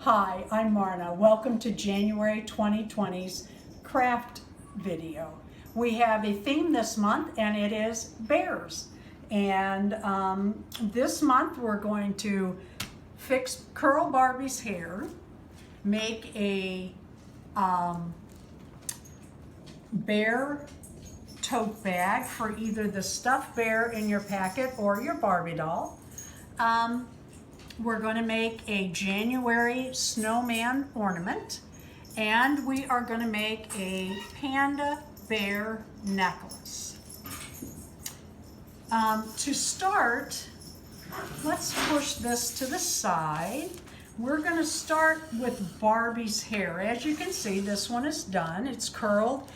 Hi, I'm Marna. Welcome to January 2020's craft video. We have a theme this month and it is bears. And this month we're going to curl Barbie's hair, make a bear tote bag for either the stuffed bear in your packet or your Barbie doll. We're going to make a January snowman ornament, and we are going to make a panda bear necklace. To start, let's push this to the side. We're going to start with Barbie's hair. As you can see, this one is done. It's curled.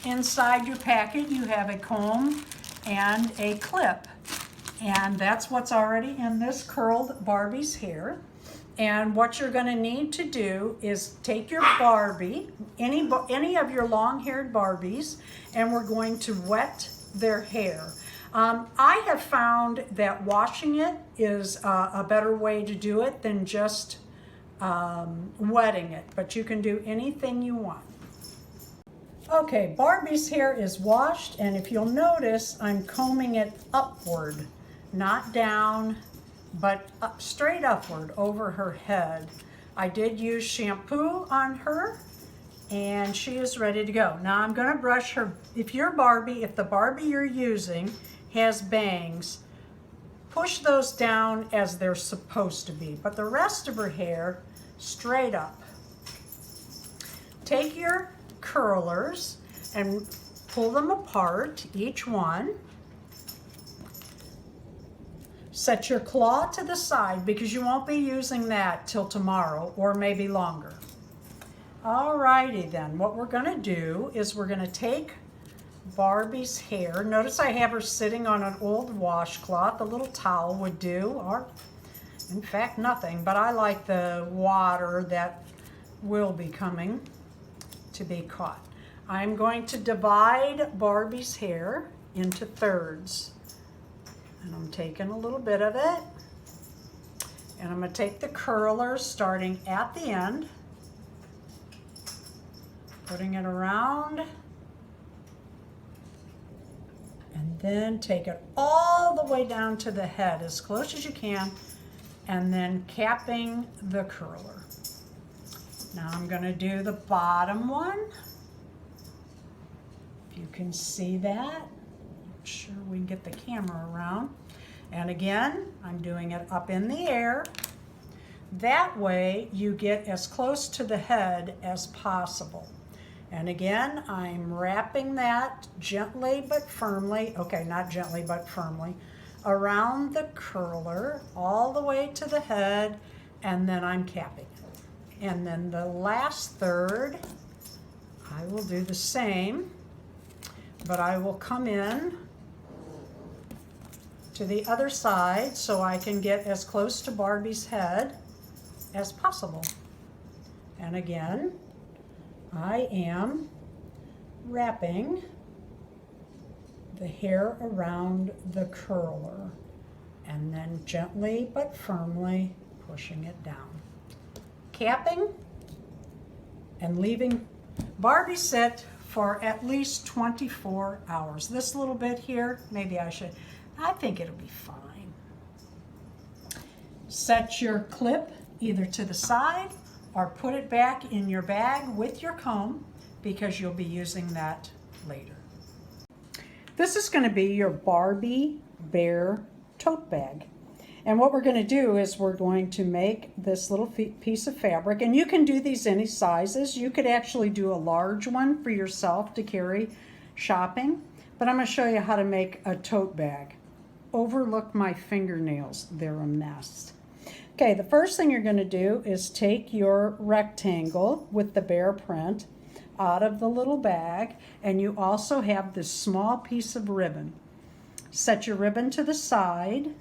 Inside your packet, you have a comb and a clip. And that's what's already in this curled Barbie's hair. And what you're going to need to do is take your Barbie, any of your long-haired Barbies, and we're going to wet their hair. I have found that washing it is a better way to do it than just wetting it, but you can do anything you want. Okay, Barbie's hair is washed, and if you'll notice, I'm combing it upward. Not down, but straight upward over her head. I did use shampoo on her, and she is ready to go. Now I'm going to brush her. If the Barbie you're using has bangs, push those down as they're supposed to be, but the rest of her hair straight up. Take your curlers and pull them apart, each one. Set your claw to the side because you won't be using that till tomorrow or maybe longer. Alrighty then, what we're going to do is we're going to take Barbie's hair. Notice I have her sitting on an old washcloth. A little towel would do, or in fact nothing, but I like the water that will be coming to be caught. I'm going to divide Barbie's hair into thirds. And I'm taking a little bit of it, and I'm going to take the curlers starting at the end, putting it around, and then take it all the way down to the head as close as you can, and then capping the curler. Now I'm going to do the bottom one. If you can see that. Sure we can get the camera around. And again, I'm doing it up in the air. That way you get as close to the head as possible. And again, I'm wrapping that gently but firmly, okay, not gently but firmly, around the curler all the way to the head, and then I'm capping it. And then the last third, I will do the same, but I will come in to the other side so I can get as close to Barbie's head as possible. And again, I am wrapping the hair around the curler and then gently but firmly pushing it down. Capping and leaving Barbie sit for at least 24 hours. This little bit here, maybe I think it'll be fine. Set your clip either to the side or put it back in your bag with your comb because you'll be using that later. This is going to be your Barbie bear tote bag. And what we're going to do is we're going to make this little piece of fabric, and you can do these any sizes. You could actually do a large one for yourself to carry shopping, but I'm going to show you how to make a tote bag. Overlook my fingernails, they're a mess. Okay, the first thing you're going to do is take your rectangle with the bear print out of the little bag, and you also have this small piece of ribbon. Set your ribbon to the side,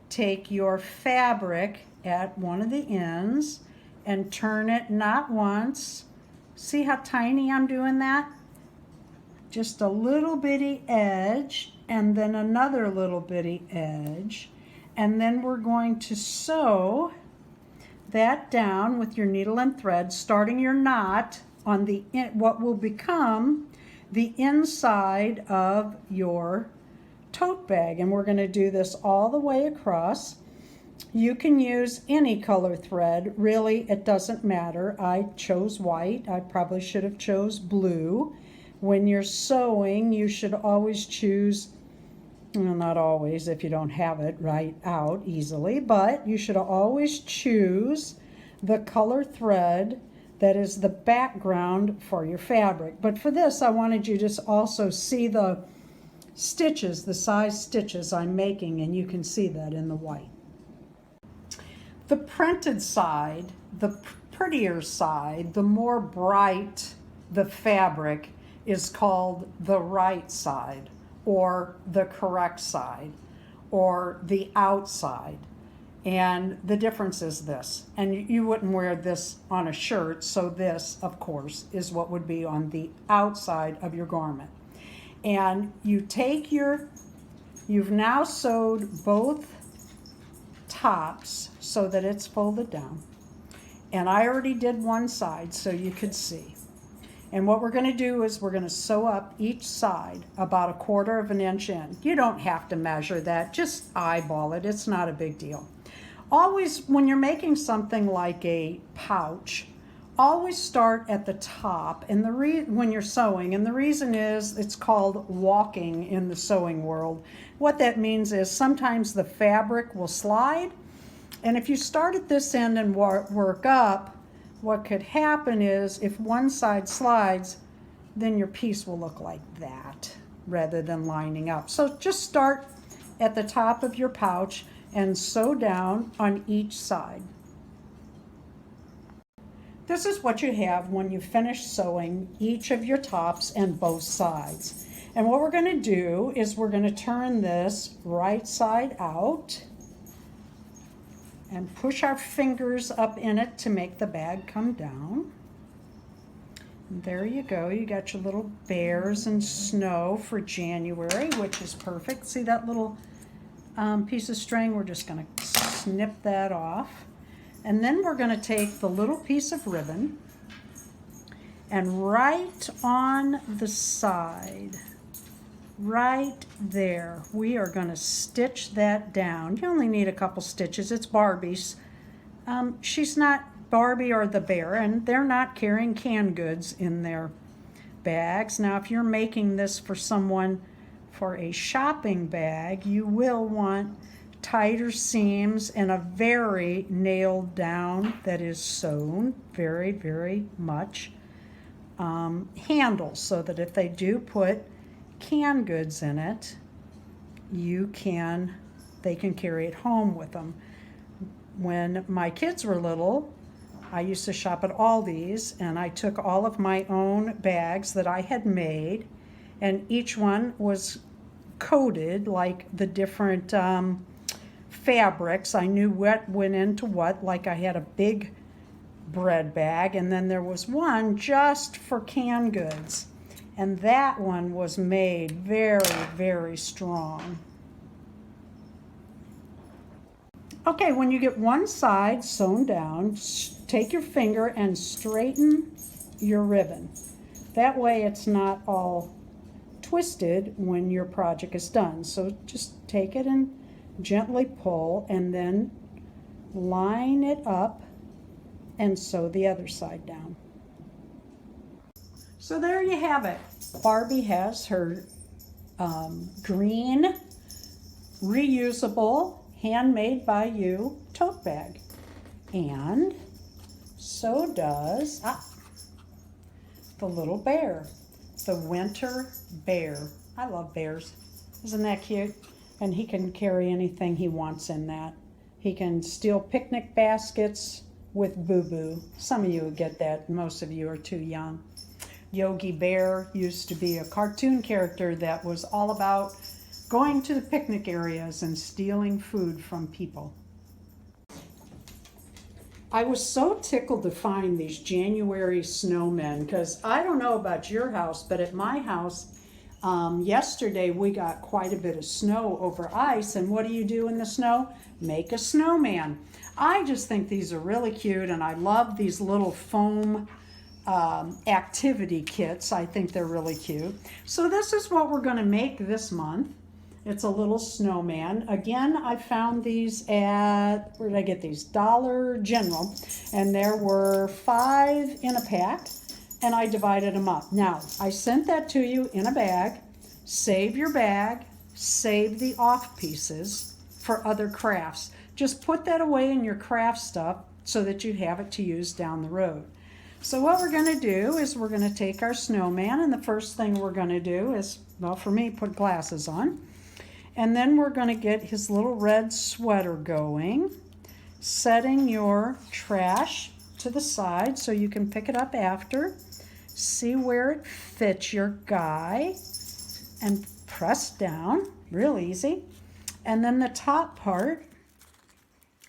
take your fabric at one of the ends and turn it not once. See how tiny I'm doing that? Just a little bitty edge and then another little bitty edge, and then we're going to sew that down with your needle and thread, starting your knot on what will become the inside of your tote bag. And we're going to do this all the way across. You can use any color thread. Really, it doesn't matter. I chose white. I probably should have chose blue. When you're sewing, you should always choose, well, not always if you don't have it right out easily, but you should always choose the color thread that is the background for your fabric. But for this, I wanted you to also see the stitches, the size stitches I'm making, and you can see that in the white. The printed side, the prettier side, the more bright the fabric is called the right side, or the correct side, or the outside. And the difference is this, and you wouldn't wear this on a shirt, so this, of course, is what would be on the outside of your garment. And you take you've now sewed both tops so that it's folded down. And I already did one side so you could see. And what we're going to do is we're going to sew up each side about 1/4 of an inch in. You don't have to measure that, just eyeball it, it's not a big deal. Always, when you're making something like a pouch, always start at the top and when you're sewing, and the reason is it's called walking in the sewing world. What that means is sometimes the fabric will slide, and if you start at this end and work up, what could happen is if one side slides, then your piece will look like that rather than lining up. So just start at the top of your pouch and sew down on each side. This is what you have when you finish sewing each of your tops and both sides. And what we're going to do is we're going to turn this right side out and push our fingers up in it to make the bag come down. And there you go. You got your little bears and snow for January, which is perfect. See that little piece of string? We're just going to snip that off. And then we're going to take the little piece of ribbon and right on the side, right there, we are going to stitch that down. You only need a couple stitches. It's Barbie's. She's not Barbie or the bear, and they're not carrying canned goods in their bags. Now, if you're making this for someone for a shopping bag, you will want tighter seams and a very nailed down, that is sewn very, very much, handle, so that if they do put canned goods in it, they can carry it home with them. When my kids were little, I used to shop at Aldi's, and I took all of my own bags that I had made, and each one was coded like the different fabrics. I knew what went into what. Like I had a big bread bag, and then there was one just for canned goods, and that one was made very, very strong. Okay, when you get one side sewn down, take your finger and straighten your ribbon. That way it's not all twisted when your project is done. So just take it and gently pull, and then line it up and sew the other side down. So there you have it. Barbie has her green, reusable, handmade by you tote bag. And so does the little bear, the winter bear. I love bears. Isn't that cute? And he can carry anything he wants in that. He can steal picnic baskets with Boo Boo. Some of you would get that, most of you are too young. Yogi Bear used to be a cartoon character that was all about going to the picnic areas and stealing food from people. I was so tickled to find these January snowmen, because I don't know about your house, but at my house, yesterday we got quite a bit of snow over ice, and what do you do in the snow? Make a snowman. I just think these are really cute, and I love these little foam activity kits. I think they're really cute. So this is what we're going to make this month. It's a little snowman. Again, I found these at, where did I get these? Dollar General. And there were 5 in a pack, and I divided them up. Now, I sent that to you in a bag. Save your bag, save the off pieces for other crafts. Just put that away in your craft stuff so that you have it to use down the road. So what we're going to do is we're going to take our snowman, and the first thing we're going to do is, well, for me, put glasses on. And then we're going to get his little red sweater going, setting your trash to the side so you can pick it up after. See where it fits your guy and press down, real easy. And then the top part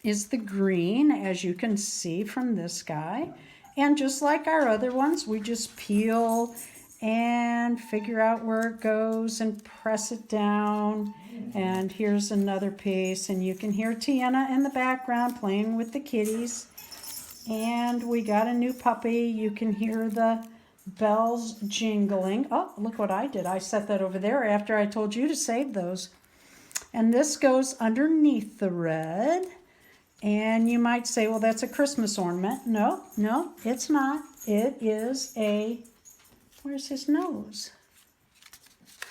is the green, as you can see from this guy. And just like our other ones, we just peel and figure out where it goes and press it down. And here's another piece, and you can hear Tiana in the background playing with the kitties. And we got a new puppy. You can hear the bells jingling. Oh, look what I did. I set that over there after I told you to save those. And this goes underneath the red. And you might say, well, that's a Christmas ornament. No, no, it's not. It is a, where's his nose?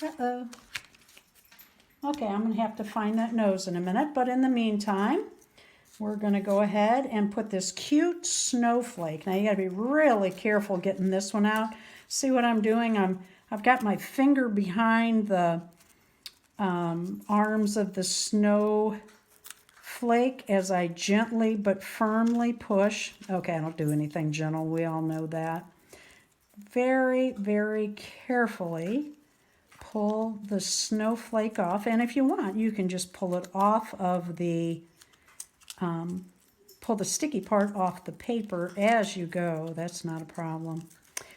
Uh-oh. Okay, I'm going to have to find that nose in a minute. But in the meantime, we're going to go ahead and put this cute snowflake. Now, you got to be really careful getting this one out. See what I'm doing? I've got my finger behind the arms of the snowflake as I gently but firmly push. Okay, I don't do anything gentle. We all know that. Very, very carefully pull the snowflake off. And if you want, you can just pull it off of the, pull the sticky part off the paper as you go. That's not a problem,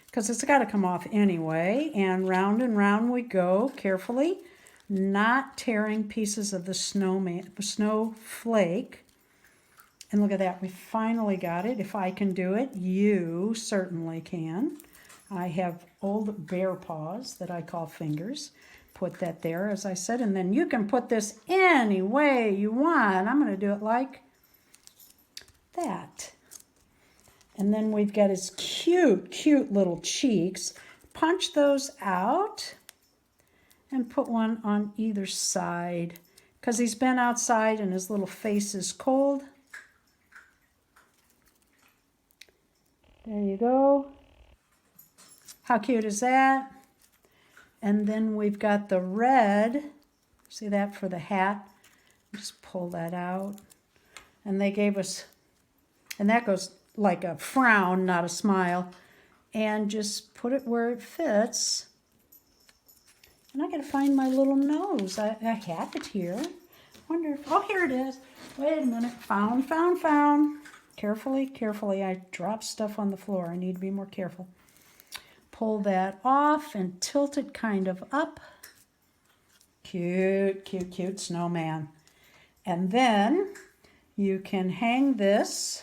because it's got to come off anyway. And round we go, carefully, not tearing pieces of the snowflake. And look at that, we finally got it. If I can do it, you certainly can. I have old bear paws that I call fingers. Put that there, as I said, and then you can put this any way you want. I'm going to do it like that. And then we've got his cute, cute little cheeks. Punch those out and put one on either side, because he's been outside and his little face is cold. There you go. How cute is that? And then we've got the red. See that for the hat? Just pull that out. And they gave us, and that goes like a frown, not a smile. And just put it where it fits. And I gotta find my little nose. I have it here. Wonder if, oh, here it is. Wait a minute. Found. Carefully, carefully. I dropped stuff on the floor. I need to be more careful. Pull that off and tilt it kind of up. Cute, cute, cute snowman. And then you can hang this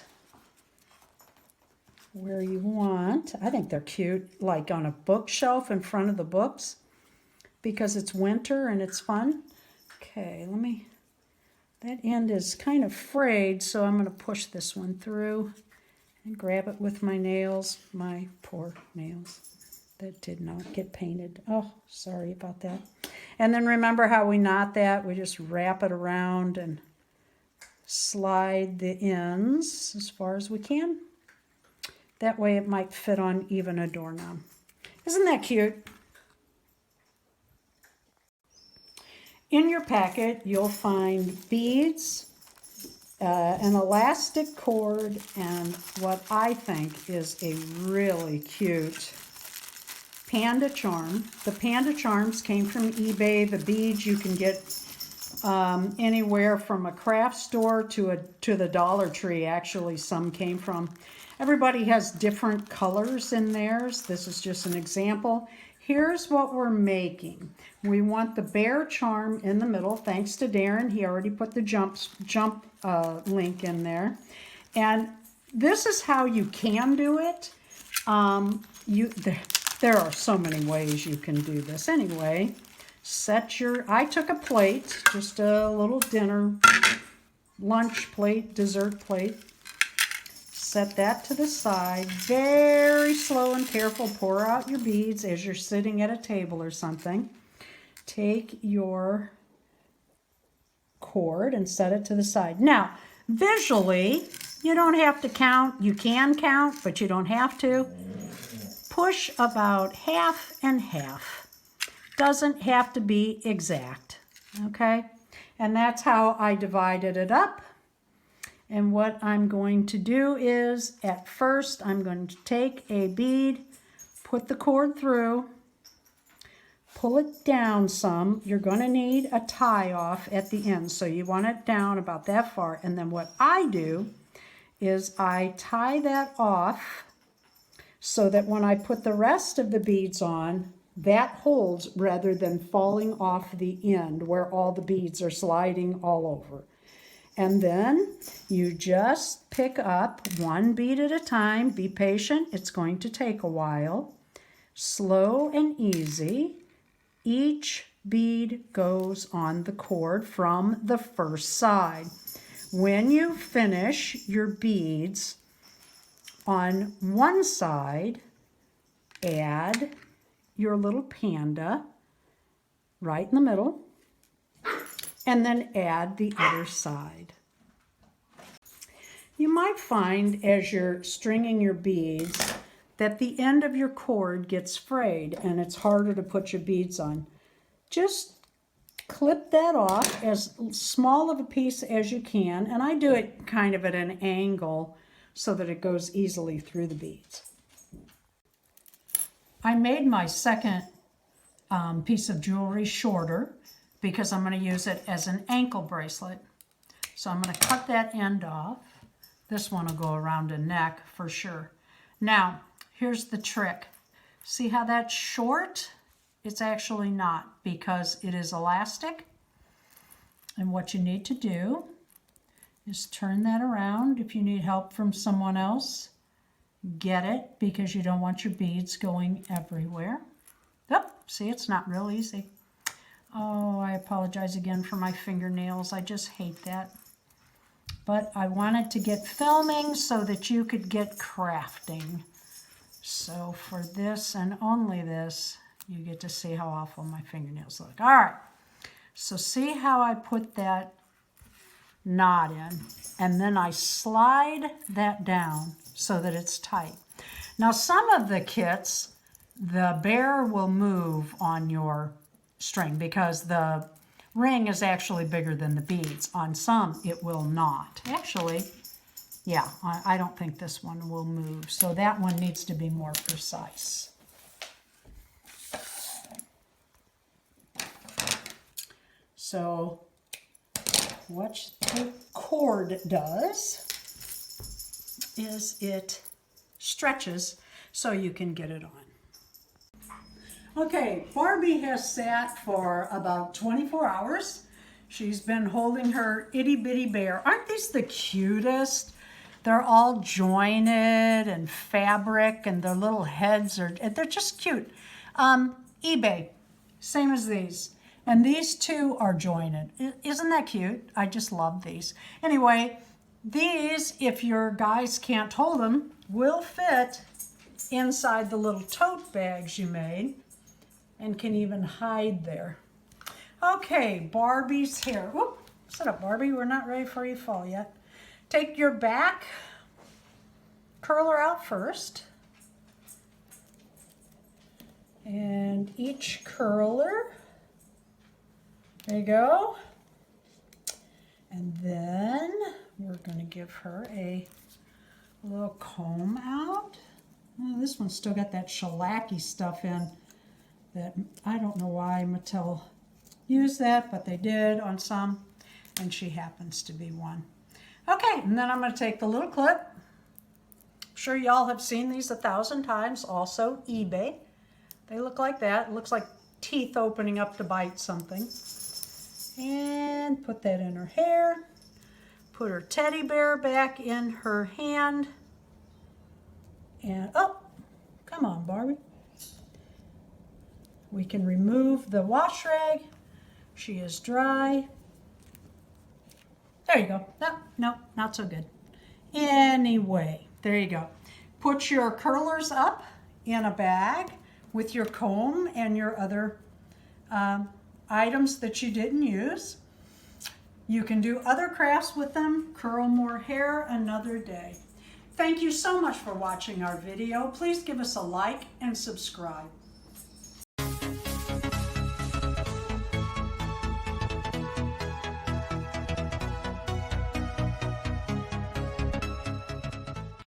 where you want. I think they're cute, like on a bookshelf in front of the books, because it's winter and it's fun. Okay, let me, that end is kind of frayed, so I'm going to push this one through and grab it with my nails, my poor nails. That did not get painted. Oh, sorry about that. And then remember how we knot that? We just wrap it around and slide the ends as far as we can. That way it might fit on even a doorknob. Isn't that cute? In your packet, you'll find beads, an elastic cord, and what I think is a really cute Panda Charm. The Panda Charms came from eBay. The beads you can get anywhere from a craft store to the Dollar Tree. Actually, some came from. Everybody has different colors in theirs. This is just an example. here's what we're making. We want the bear charm in the middle. Thanks to Darren, he already put the jump link in there. And this is how you can do it. There are so many ways you can do this. Anyway, I took a plate, just a little dinner, lunch plate, dessert plate. Set that to the side. Very slow and careful. Pour out your beads as you're sitting at a table or something. Take your cord and set it to the side. Now, visually, you don't have to count. You can count, but you don't have to. Push about half and half. Doesn't have to be exact, okay? And that's how I divided it up. And what I'm going to do is, at first, I'm going to take a bead, put the cord through, pull it down some. You're going to need a tie off at the end, so you want it down about that far. And then what I do is I tie that off so that when I put the rest of the beads on, that holds rather than falling off the end where all the beads are sliding all over. And then you just pick up one bead at a time. Be patient. It's going to take a while. Slow and easy. Each bead goes on the cord from the first side. When you finish your beads on one side, add your little panda right in the middle. And then add the other side. You might find as you're stringing your beads that the end of your cord gets frayed and it's harder to put your beads on. Just clip that off as small of a piece as you can, and I do it kind of at an angle so that it goes easily through the beads. I made my second piece of jewelry shorter because I'm going to use it as an ankle bracelet. So I'm going to cut that end off. This one will go around a neck for sure. Now, here's the trick. See how that's short? It's actually not because it is elastic. And what you need to do is turn that around. If you need help from someone else, get it, because you don't want your beads going everywhere. Oh, see, it's not real easy. Oh, I apologize again for my fingernails. I just hate that. But I wanted to get filming so that you could get crafting. So for this and only this, you get to see how awful my fingernails look. All right. So see how I put that knot in, and then I slide that down so that it's tight. Now some of the kits, the bear will move on your string because the ring is actually bigger than the beads. On some, it will not. Actually, yeah, I don't think this one will move. So that one needs to be more precise. So what the cord does is it stretches so you can get it on. Okay, Barbie has sat for about 24 hours. She's been holding her itty bitty bear. Aren't these the cutest? They're all jointed and fabric, and their little heads they're just cute. eBay, same as these. And these two are jointed. Isn't that cute? I just love these. Anyway, these, if your guys can't hold them, will fit inside the little tote bags you made and can even hide there. Okay, Barbie's hair. Whoop, sit up, Barbie. We're not ready for you to fall yet. Take your back curler out first. And each curler, there you go. And then we're going to give her a little comb out. Oh, this one's still got that shellacky stuff in that I don't know why Mattel used that, but they did on some, and she happens to be one. Okay, and then I'm going to take the little clip. I'm sure y'all have seen these 1,000 times, also eBay. They look like that. It looks like teeth opening up to bite something. And put that in her hair. Put her teddy bear back in her hand. And, oh, come on, Barbie. We can remove the wash rag. She is dry. There you go. No, not so good. Anyway, there you go. Put your curlers up in a bag with your comb and your other items that you didn't use. You can do other crafts with them, curl more hair another day. Thank you so much for watching our video. Please give us a like and subscribe.